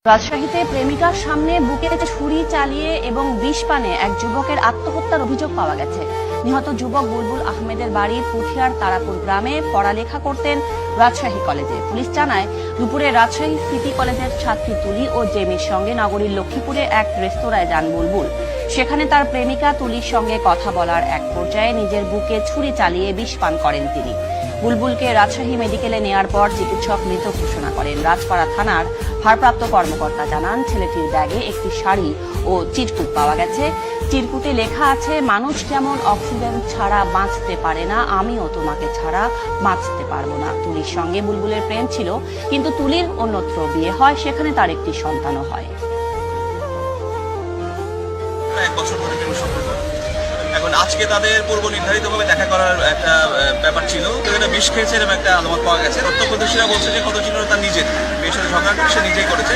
রাজশাহীতে প্রেমিকার সামনে বুকে ছুরি চালিয়ে এবং বিষ পানে এক যুবকের আত্মহত্যার অভিযোগ পাওয়া গেছে। নিহত যুবক বুলবুল আহমেদের বাড়ি পুঠিয়ার তারাপুর গ্রামে, পড়ালেখা করতেন রাজশাহী কলেজে। পুলিশ জানায়, দুপুরে রাজশাহী সিটি কলেজের ছাত্রী তুলি ও জেমির সঙ্গে নগরীর লক্ষ্মীপুরে এক রেস্তোরাঁয় যান বুলবুল। সেখানে তার প্রেমিকা তুলির সঙ্গে কথা বলার এক পর্যায়ে নিজের বুকে ছুরি চালিয়ে বিষ পান করেন তিনি। বুলবুলকে রাজশাহী মেডিকেলে নেয়ার পর চিকিৎসক মৃত ঘোষণা করেন। রাজপাড়া থানার ভারপ্রাপ্ত কর্মকর্তা জানান, ছেলেটির ব্যাগে একটি শাড়ি ও চিরকুট পাওয়া গেছে। চিরকুটে লেখা আছে, মানুষ যেমন অক্সিজেন ছাড়া বাঁচতে পারে না, আমিও তোমাকে ছাড়া বাঁচতে পারবো না। তুলির সঙ্গে বুলবুলের প্রেম ছিল, কিন্তু তুলির অন্যত্র বিয়ে হয়, সেখানে তার একটি সন্তানও হয়। এখন আজকে তাদের পূর্ব নির্ধারিতভাবে দেখা করার একটা ব্যাপার ছিল, এটা বিষ খেয়েছে এরকম একটা আলামত পাওয়া গেছে। প্রত্যক্ষদর্শীরা বলছে যে ক্ষত ছিল তার নিজের, মেয়ের সাথে ঝগড়া করে সে নিজেই করেছে।